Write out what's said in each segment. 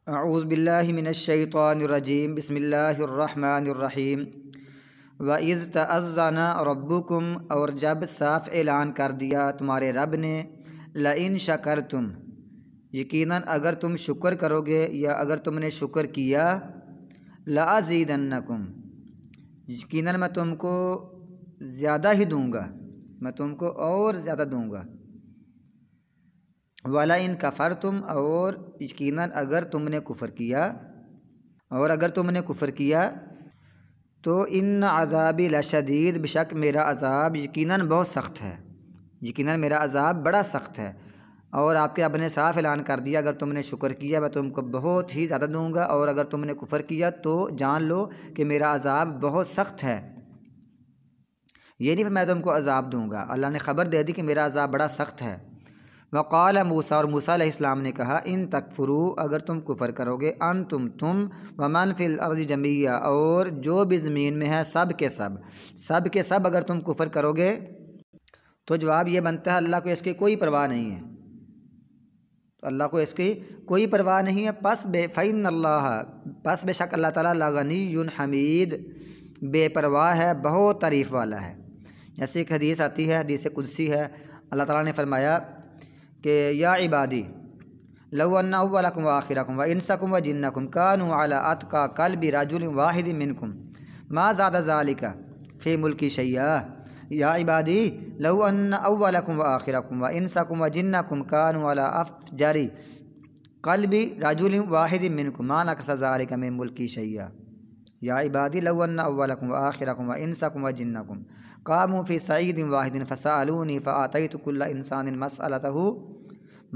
اعوذ باللہ من الشیطان الرجیم بسم اللہ الرحمن الرحیم وَإِذْ تَأَذَّنَ رَبُّكُمْ، اور جب صاف اعلان کر دیا تمہارے رب نے، لَإِن شَكَرْتُمْ، یقیناً اگر تم شکر کرو گے یا اگر تم نے شکر کیا، لَأَزِيدَنَّكُمْ، یقیناً میں تم کو زیادہ ہی دوں گا، میں تم کو اور زیادہ دوں گا۔ وَلَئِن كَفَرْتُمْ، اور یقیناً اگر تم نے کفر کیا، اور اگر تم نے کفر کیا تو ان عذابی لشدید، بے شک میرا عذاب یقیناً بہت سخت ہے، یقیناً میرا عذاب بڑا سخت ہے۔ اور آپ کے رب نے صاف اعلان کر دیا اگر تم نے شکر کیا میں تم کو بہت ہی زیادہ دوں گا، اور اگر تم نے کفر کیا تو جان لو کہ میرا عذاب بہت سخت ہے۔ یہ نہیں کہ میں تم کو عذاب دوں گا، اللہ نے خبر دے دی کہ میرا عذاب بڑا سخت ہے۔ وقال موسیٰ، اور موسیٰ علیہ السلام نے کہا، ان تکفروا، اگر تم کفر کرو گے، انتم تم، ومن فی الارض جمیعا، اور جو بھی زمین میں ہے سب کے سب اگر تم کفر کرو گے تو جواب یہ بنتا ہے اللہ کو اس کی کوئی پرواہ نہیں ہے، تو اللہ کو اس کی کوئی پرواہ نہیں ہے۔ فإن اللہ، پس بے شک اللہ تعالیٰ لغنی حمید، بے پرواہ ہے، بہت تعریف والا ہے۔ جیسے ایک حدیث آتی ہے، حدیث قدسی ہے، اللہ تعالیٰ نے فرمایا کہ یا عبادی لو ان اولکم وآخرکم وانسکم وجنکم کانوا علی اتقی قلب رجل واحد منکم ما زاد ذلک فی ملکی شیئا۔ یا عبادی لو ان اولکم وآخرکم وانسکم وجنکم کانوا علی افجر قلب رجل واحد منکم ما نقص ذلک من ملکی شیئا۔ یا عبادی لو ان اولکم وآخرکم وانسکم وجنکم قاموا فی صعید واحد فسألونی فآتیت کل انسان مسألته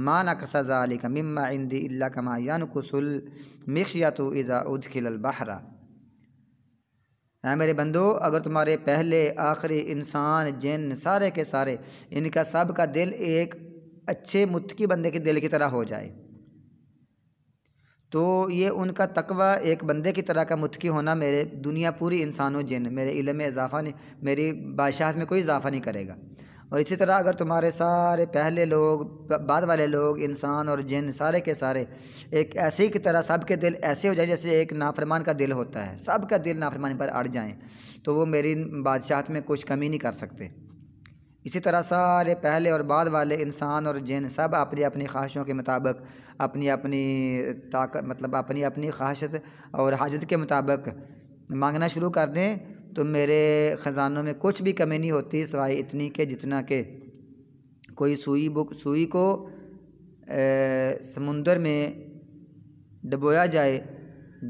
ما نقص ذلک مما عندی الا کما ینقص المخیط اذا ادخل البحر۔ اے میرے بندو، اگر تمہارے پہلے آخری انسان جن سارے کے سارے ان کا سب کا دل ایک اچھے متقی بندے کے دل کی طرح ہو جائے تو یہ ان کا تقوی ایک بندے کی طرح کا متقی ہونا میرے دنیا پوری انسان و جن میرے علم میں اضافہ نہیں، میری بادشاہت میں کوئی اضافہ نہیں کرے گا۔ اور اسی طرح اگر تمہارے سارے پہلے لوگ، بعد والے لوگ، انسان اور جن سارے کے سارے ایک ایسے کی طرح سب کے دل ایسے ہو جائیں جیسے ایک نافرمان کا دل ہوتا ہے، سب کا دل نافرمانی پر اڑ جائیں تو وہ میری بادشاہت میں کچھ کمی نہیں کر سکتے۔ اسی طرح سارے پہلے اور بعد والے انسان اور جن سب اپنی اپنی خواہشوں کے مطابق، اپنی اپنی طاقت، مطلب اپنی اپنی خواہشت اور حاجت کے مطابق مانگنا شروع کر دیں تو میرے خزانوں میں کچھ بھی کمی نہیں ہوتی سوائے اتنی کہ جتنا کہ کوئی سوئی کو سمندر میں ڈبویا جائے،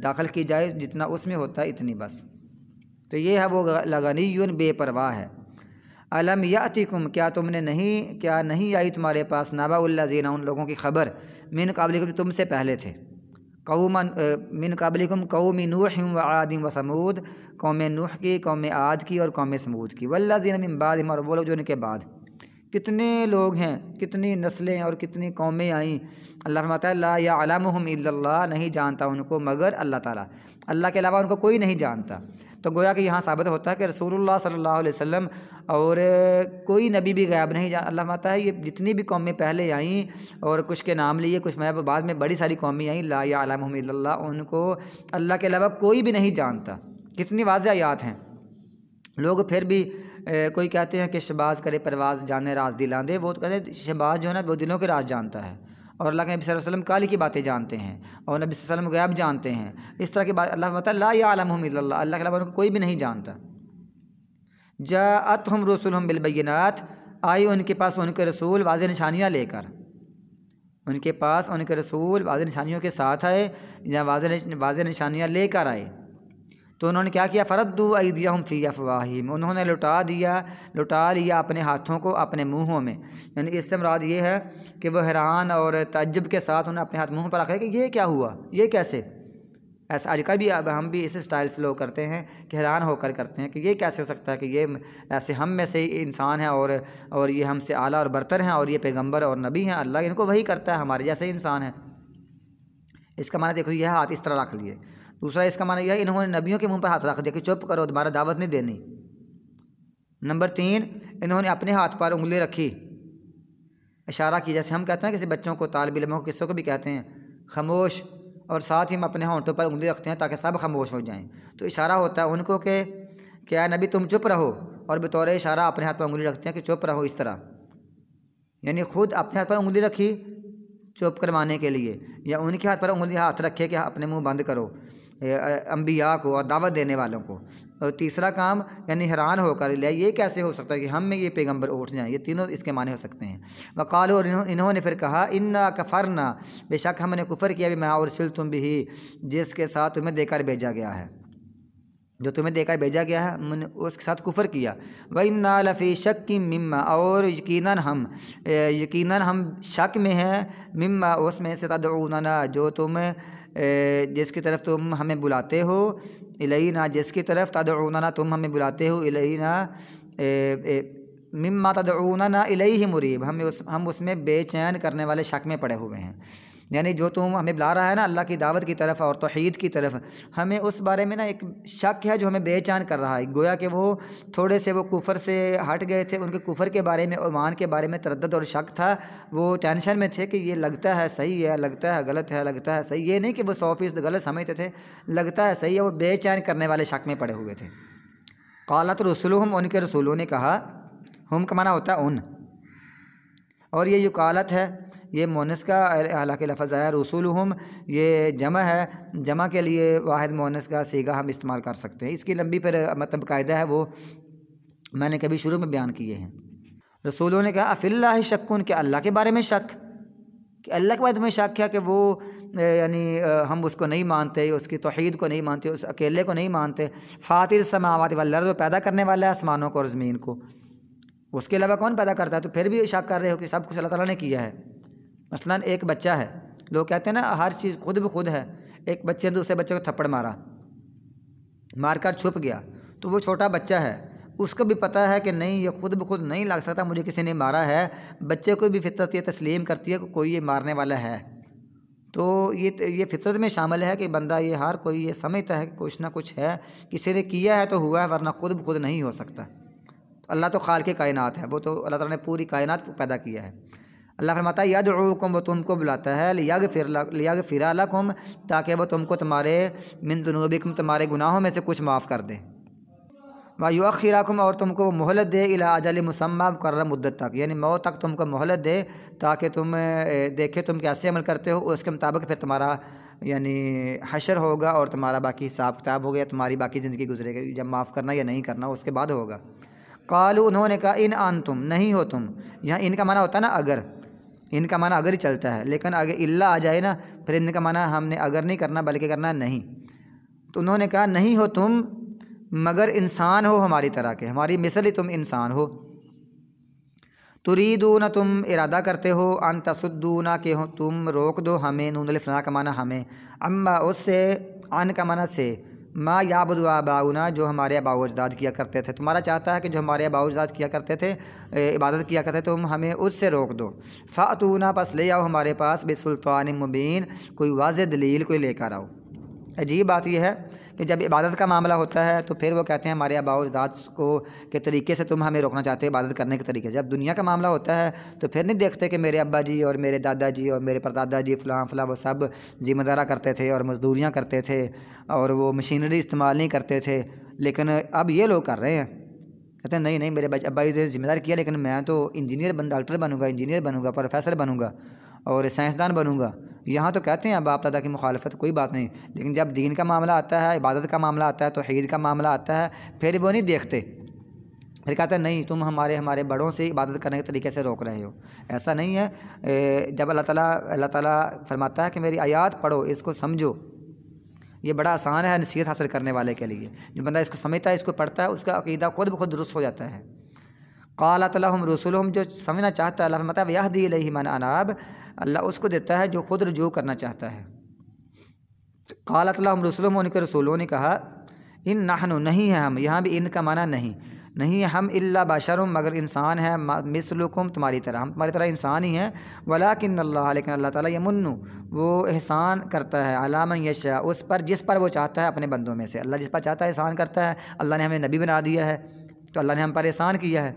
داخل کی جائے، جتنا اس میں ہوتا ہے اتنی بس۔ تو یہ ہے وہ لغنی بے پرواہ ہے۔ الم یاتکم، کیا نہیں آئی تمہارے پاس نبأ الذین، ان لوگوں کی خبر، من قبلکم، تم سے پہلے تھے، من قبلکم قوم نوح وعاد وثمود، قوم نوح کی، قوم عاد کی اور قوم سمود کی، والذین من بعدہم، اور وہ لوگ جو ان کے بعد۔ کتنے لوگ ہیں، کتنی نسلیں اور کتنی قومیں آئیں۔ اللہ فرماتا ہے لا یعلمہم الا اللہ، نہیں جانتا ان کو مگر اللہ تعالیٰ، اللہ کے علاوہ ان کو کوئی نہیں جانتا۔ تو گویا کہ یہاں ثابت ہوتا ہے کہ رسول اللہ صلی اللہ علیہ وسلم اور کوئی نبی بھی غیب نہیں جان۔ اللہ فرماتا ہے یہ جتنی بھی قومیں پہلے آئیں اور کچھ کے نام لیے، کچھ بعد میں بڑی ساری قومیں آئیں، لا یعلمہم الا اللہ، ان کو اللہ کے علاوہ کوئی بھی نہیں جانتا۔ کتنی واضح آیات ہیں۔ لوگ پھر بھی کوئی کہتے ہیں کہ شہباز کرے پرواز جانے راز دل آندے، وہ کہتے ہیں شہباز جو ہے نا وہ دلوں کے راز جانتا ہے، اور اللہ کے نبی صلی اللہ علیہ وسلم کالی کی باتیں جانتے ہیں، اور نبی صلی اللہ علیہ وسلم غیب جانتے ہیں، اس طرح کی بات اللہ فرماتا ہے لا یعلمہم الا اللہ، اللہ کے علاوہ ان کو کوئی بھی نہیں جانتا۔ جاءتہم رسلہم بالبینات، آئی ان کے پاس ان کے رسول واضح نشانیاں لے کر، ان کے پاس ان کے رسول واضح نشانیوں کے ساتھ آئے یا واضح نشانیاں لے کر آئے تو انہوں نے کیا کیا، فردوا ایدیہم فی افواہہم، انہوں نے لٹا لیا اپنے ہاتھوں کو اپنے منہوں میں۔ یعنی اس سے مراد یہ ہے کہ وہ حیران اور تعجب کے ساتھ انہیں اپنے ہاتھ منہ پر رکھے کہ یہ کیا ہوا، یہ کیسے؟ ایسا آج کل بھی ہم بھی اس اسٹائل سے لوگ کرتے ہیں کہ حیران ہو کر کرتے ہیں کہ یہ کیسے ہو سکتا ہے کہ یہ ایسے ہم میں سے انسان ہے اور یہ ہم سے اعلیٰ اور برتر ہیں، اور یہ پیغمبر اور نبی ہیں، اللہ ان کو وہی کرتا ہے، ہمارے جیسے انسان ہے۔ اس کا معنی دیکھو، یہ ہاتھ اس طرح رکھ لیے۔ دوسرا اس کا معنی یہ ہے انہوں نے نبیوں کے منہ پر ہاتھ رکھ دیا کہ چپ کرو، دوبارہ دعوت نہیں دینی۔ نمبر 3، انہوں نے اپنے ہاتھ پر انگلی رکھی، اشارہ کیا، جیسے ہم کہتے ہیں کسی بچوں کو، طالب علموں کو، کسوں کو بھی کہتے ہیں خاموش، اور ساتھ ہی ہم اپنے ہونٹوں پر انگلی رکھتے ہیں تاکہ سب خاموش ہو جائیں۔ تو اشارہ ہوتا ہے ان کو کہ کیا نبی تم چپ رہو، اور بطور اشارہ اپنے ہاتھ پر انگلی رکھتے ہیں کہ چپ رہو اس طرح، یعنی خود اپنے ہاتھ پر انگلی رکھی چپ کروانے کے لیے، یا ان کے ہاتھ پر انگلی ہاتھ رکھے کہ اپنے منہ بند کرو انبیاء کو اور دعوت دینے والوں کو۔ اور تیسرا کام یعنی حیران ہو کر لیا یہ کیسے ہو سکتا ہے کہ ہم میں یہ پیغمبر اٹھ جائیں، یہ تینوں اس کے معنی ہو سکتے ہیں۔ وقالوا، اور انہوں نے پھر کہا انا کفرنا، بے شک ہم نے کفر کیا بما ارسلتم به، جس کے ساتھ تمہیں دے کر بھیجا گیا ہے، جو تمہیں دے کر بھیجا گیا ہے ہم نے اس کے ساتھ کفر کیا۔ وَإِنَّا لَفِي شَكٍّ مِّمَّا، اور یقیناً ہم شک میں ہیں، مما اس میں سے تدعوننا جو تم جس کی طرف تم ہمیں بلاتے ہو، الینا جس کی طرف تدعوننا تم ہمیں بلاتے ہو، الینا مما تدعوننا الیہ مریب، ہم اس میں بے چین کرنے والے شک میں پڑے ہوئے ہیں۔ یعنی جو تم ہمیں بلا رہا ہے نا اللہ کی دعوت کی طرف اور توحید کی طرف، ہمیں اس بارے میں نا ایک شک ہے جو ہمیں بے چین کر رہا ہے، گویا کہ وہ تھوڑے سے وہ کفر سے ہٹ گئے تھے، ان کے کفر کے بارے میں، ایمان کے بارے میں تردد اور شک تھا، وہ ٹینشن میں تھے کہ یہ لگتا ہے صحیح ہے، لگتا ہے غلط ہے، لگتا ہے صحیح، یہ نہیں کہ وہ 100% غلط سمجھتے تھے، لگتا ہے صحیح ہے، وہ بے چین کرنے والے شک میں پڑے ہوئے تھے۔ قالت رسلہم، ان کے رسولوں نے کہا، ہم کا معنی ہوتا ہے ان، اور یہ یقالت ہے یہ مونس کا حالانکہ لفظ آیا، رسولہم یہ جمع ہے، جمع کے لیے واحد مونس کا صیغہ ہم استعمال کر سکتے ہیں، اس کی لمبی پھر مطلب قاعدہ ہے وہ میں نے کبھی شروع میں بیان کیے ہیں۔ رسولوں نے کہا افی اللہ شکن، کہ اللہ کے بارے میں شک، کہ اللہ کے بارے میں شک ہے کہ وہ یعنی ہم اس کو نہیں مانتے، اس کی توحید کو نہیں مانتے، اس اکیلے کو نہیں مانتے۔ فاطر السماوات والارض، وہ پیدا کرنے والا ہے آسمانوں کو اور زمین کو، اس کے علاوہ کون پیدا کرتا ہے؟ تو پھر بھی شک کر رہے ہو کہ سب کچھ اللہ تعالیٰ نے کیا ہے۔ مثلا ایک بچہ ہے، لوگ کہتے ہیں نا ہر چیز خود بخود ہے، ایک بچے نے دوسرے بچے کو تھپڑ مارا، مار کر چھپ گیا، تو وہ چھوٹا بچہ ہے، اس کو بھی پتہ ہے کہ نہیں یہ خود بخود نہیں لگ سکتا، مجھے کسی نے مارا ہے، بچے کو بھی فطرت یہ تسلیم کرتی ہے کہ کوئی یہ مارنے والا ہے۔ تو یہ فطرت میں شامل ہے کہ بندہ یہ ہر کوئی یہ سمجھتا ہے کہ کچھ نہ کچھ ہے، کسی نے کیا ہے تو ہوا ہے، ورنہ خود بخود نہیں ہو سکتا۔ اللہ تو خالق کائنات ہے، وہ تو اللہ تعالیٰ نے پوری کائنات پیدا کیا ہے۔ اللہ فرماتا ہے یدعوکم، وہ تم کو بلاتا ہے، لیغفر لکم، تاکہ وہ تم کو تمہارے من ذنوبکم، تمہارے گناہوں میں سے کچھ معاف کر دے، ویؤخرکم، اور تم کو مہلت دے، الی اجل مسمی، مقررہ مدت تک، یعنی موت تک تم کو مہلت دے تاکہ تم دیکھے تم کیسے عمل کرتے ہو، اس کے مطابق پھر تمہارا یعنی حشر ہوگا اور تمہارا باقی حساب کتاب ہوگا، یا تمہاری باقی زندگی گزرے گی، جب معاف کرنا یا نہیں کرنا اس کے بعد ہوگا۔ قالوا، انہوں نے کہا ان انتم، نہیں ہو تم، یہاں ان کا معنی ہوتا ہے نا اگر، ان کا معنی اگر ہی چلتا ہے، لیکن اگر اللہ آ جائے نا پھر ان کا معنی ہم نے اگر نہیں کرنا بلکہ کرنا نہیں۔ تو انہوں نے کہا نہیں ہو تم مگر انسان ہو ہماری طرح کے، ہماری مثل ہی تم انسان ہو۔ تریدون، تم ارادہ کرتے ہو، ان تصدونا، کہ تم روک دو ہمیں، نون الف نا کا معنی ہمیں، اما اس سے، ان کا معنی سے، ما یعبد آباؤنا، جو ہمارے آباء و اجداد کیا کرتے تھے، تمہارا چاہتا ہے کہ جو ہمارے آباء و اجداد کیا کرتے تھے، عبادت کیا کرتے تھے، تم ہمیں اس سے روک دو۔ فاتونا، پس لے آؤ ہمارے پاس، بسلطان مبین، کوئی واضح دلیل کوئی لے کر آؤ۔ عجیب بات یہ ہے کہ جب عبادت کا معاملہ ہوتا ہے تو پھر وہ کہتے ہیں ہمارے آباء و اجداد کو کے طریقے سے تم ہمیں روکنا چاہتے ہو عبادت کرنے کے طریقے سے۔ جب دنیا کا معاملہ ہوتا ہے تو پھر نہیں دیکھتے کہ میرے ابا جی اور میرے دادا جی اور میرے پردادا جی فلاں فلاں وہ سب ذمہ دارہ کرتے تھے اور مزدوریاں کرتے تھے اور وہ مشینری استعمال نہیں کرتے تھے، لیکن اب یہ لوگ کر رہے ہیں، کہتے ہیں نہیں نہیں میرے ابا جی نے ذمہ دار کیا، لیکن میں تو ڈاکٹر بنوں گا، انجینئر بنوں گا، پروفیسر بنوں گا اور سائنسدان بنوں گا۔ یہاں تو کہتے ہیں باپ دادا کی مخالفت کوئی بات نہیں، لیکن جب دین کا معاملہ آتا ہے، عبادت کا معاملہ آتا ہے، توحید کا معاملہ آتا ہے، پھر وہ نہیں دیکھتے، پھر کہتے ہیں نہیں تم ہمارے بڑوں سے عبادت کرنے کے طریقے سے روک رہے ہو۔ ایسا نہیں ہے۔ جب اللہ تعالیٰ فرماتا ہے کہ میری آیات پڑھو، اس کو سمجھو، یہ بڑا آسان ہے نصیحت حاصل کرنے والے کے لیے، جو بندہ اس کو سمجھتا ہے، اس کو پڑھتا ہے، اس کا عقیدہ خود بخود درست ہو جاتا ہے۔ قالت لہم رسولہم، جو سمجھنا چاہتا ہے اللہ فرماتا ہے یہدی الیہ من اناب، اللہ اس کو دیتا ہے جو خود رجوع کرنا چاہتا ہے۔ قالت لہم رسولہم، ان کے رسولوں نے کہا ان نحن، نہیں ہے ہم، یہاں بھی ان کا معنی نہیں ہے ہم، الا بشر، مگر انسان ہے، مثلکم، تمہاری طرح، ہم تمہاری طرح انسان ہی ہیں، ولکن اللہ، لیکن اللہ تعالیٰ یمن، وہ احسان کرتا ہے، علی من یشاء، اس پر جس پر وہ چاہتا ہے اپنے بندوں میں سے، اللہ جس پر چاہتا ہے احسان کرتا ہے۔ اللہ نے ہمیں نبی بنا دیا ہے تو اللہ نے ہم پر احسان کیا ہے۔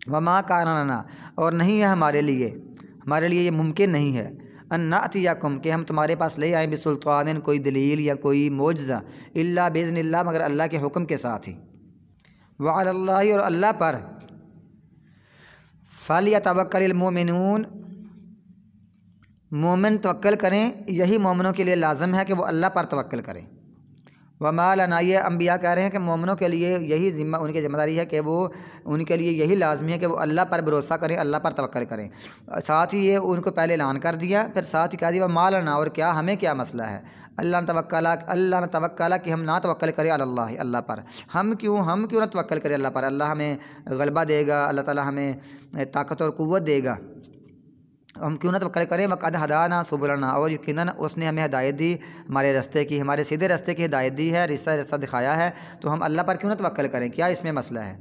وما کان لنا، اور نہیں ہے ہمارے لیے یہ ممکن نہیں ہے، ان نأتیکم کہ ہم تمہارے پاس لے آئیں بسلطان کوئی دلیل یا کوئی معجزہ الا باذن اللہ مگر اللہ کے حکم کے ساتھ ہی، وعلی اللہ اور اللہ پر فلیتوکل المؤمنون مومن توکل کریں، یہی مومنوں کے لیے لازم ہے کہ وہ اللہ پر توکل کریں۔ وما لنا، یہ انبیاء کہہ رہے ہیں کہ مومنوں کے لیے یہی ذمہ، ان کی ذمہ داری ہے کہ وہ ان کے لیے یہی لازمی ہے کہ وہ اللہ پر بھروسہ کریں، اللہ پر توکل کریں۔ ساتھ ہی یہ ان کو پہلے اعلان کر دیا، پھر ساتھ ہی کہہ دیا وما لنا، اور کیا ہمیں کیا مسئلہ ہے اللہ نہ توکل کہ ہم نہ توکل کریں اللہ اللہ پر، ہم کیوں نہ توکل کریں اللہ پر، اللہ ہمیں غلبہ دے گا، اللہ تعالیٰ ہمیں طاقت اور قوت دے گا، ہم کیوں نہ توکل کریں۔ وقد ہدانا سبلنا، اور یقیناً اس نے ہمیں ہدایت دی ہمارے رستے کی، ہمارے سیدھے رستے کی ہدایت دی ہے، رستہ دکھایا ہے، تو ہم اللہ پر کیوں نہ توکل کریں، کیا اس میں مسئلہ ہے۔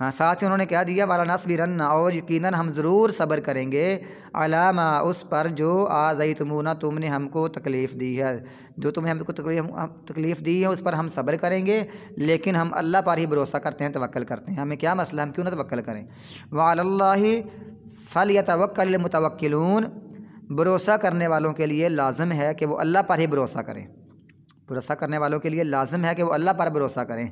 ہاں ساتھ ہی انہوں نے کہہ دیا وَلَنَصْبِرَنَّ، اور یقیناً ہم ضرور صبر کریں گے، عَلَىٰ مَا، اس پر جو آذَیْتُمُونَا، تم نے ہم کو تکلیف دی ہے، جو تم نے ہم کو تکلیف دی ہے اس پر ہم صبر کریں گے، لیکن ہم اللہ پر ہی بھروسہ کرتے ہیں، توکل کرتے ہیں، ہمیں کیا مسئلہ، ہم کیوں نہ توکل کریں۔ وَعَلَى اللَّهِ فَلْيَتَوَكَّلِ الْمُتَوَكِّلُونَ، بھروسہ کرنے والوں کے لیے لازم ہے کہ وہ اللہ پر ہی بھروسہ کریں، بھروسہ کرنے والوں کے لیے لازم ہے کہ وہ اللہ پر بھروسہ کریں۔